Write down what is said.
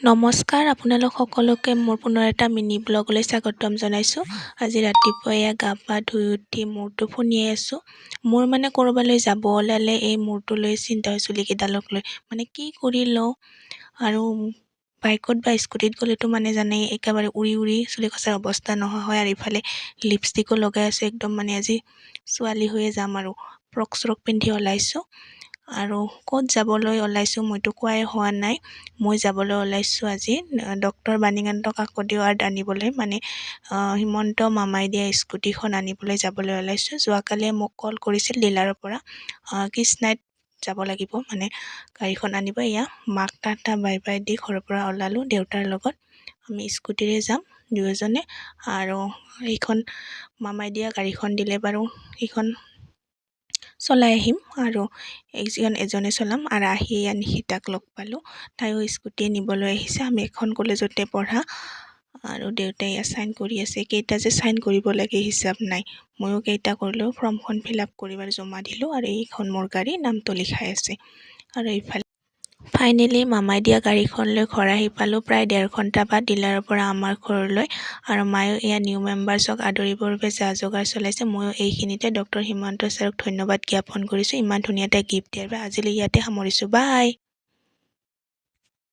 নমস্কাৰ আপোনালোক সকলোকে মোৰ পুনৰ এটা মিনি ব্লগলৈ স্বাগতম জনাইছোঁ। আজি ৰাতিপুৱা এয়া গা পা ধুই উঠি মূৰটো ফনিয়াই আছোঁ। মোৰ মানে ক'ৰবালৈ যাব ওলালে এই মূৰটো লৈ চিন্তা হয়, চুলিকেইডালক লৈ মানে কি কৰি লওঁ। আৰু বাইকত বা স্কুটিত গ'লেতো মানে জানেই একেবাৰে উৰি উৰি চুলি খচাৰ অৱস্থা নোহোৱা হয়। আৰু ইফালে লিপষ্টিকো লগাই আছোঁ, একদম মানে আজি ছোৱালী হৈয়ে যাম আৰু ফ্ৰক চ্ৰক পিন্ধি ওলাইছোঁ। আৰু ক'ত যাবলৈ ওলাইছোঁ মইতো কোৱাই হোৱা নাই। মই যাবলৈ ওলাইছোঁ আজি ডক্টৰ বাণীকান্ত কাকতীয়া ৱাৰ্ড আনিবলৈ, মানে হিমন্ত মামাই দিয়া স্কুটিখন আনিবলৈ যাবলৈ ওলাইছোঁ। যোৱাকালিয়ে মোক কল কৰিছিল ডিলাৰৰ পৰা, কৃষ্ণাইত যাব লাগিব, মানে গাড়ীখন আনিব। এয়া মাক টাটা বাই বাই দি ঘৰৰ পৰা ওলালোঁ দেউতাৰ লগত। আমি স্কুটিৰে যাম দুয়োজনে। আৰু সেইখন মামাই দিয়া গাড়ীখন দিলে বাৰু সেইখন চলাই আহিম আৰু এজনে চলাম। আৰু আহি নিশিতাক লগ পালোঁ, তাইও স্কুটি নিবলৈ আহিছে। আমি এখন কলেজতে পঢ়া। আৰু দেউতাই চাইন কৰি আছে, কেইটা যে চাইন কৰিব লাগে হিচাপ নাই। ময়ো কেইটা কৰিলোঁ, ফৰ্মখন ফিল আপ কৰি বাৰু জমা দিলোঁ। আৰু এইখন মোৰ গাড়ী, নামটো লিখাই আছে। আৰু এইফালে ফাইনেলি মামাই দিয়া গাড়ীখন লৈ ঘৰ আহি পালোঁ, প্ৰায় 1.5 ঘণ্টা বা ডিলাৰৰ পৰা আমাৰ ঘৰলৈ। আৰু মায়েও এয়া নিউ মেম্বাৰ্ছক আদৰিবৰ বাবে যা যোগাৰ চলাইছে। ময়ো এইখিনিতে ডক্টৰ হিমন্ত ছাৰক ধন্যবাদ জ্ঞাপন কৰিছোঁ ইমান ধুনীয়া এটা গিফ্ট দিয়াৰ বাবে। আজিলৈ ইয়াতে সামৰিছোঁ, বাই।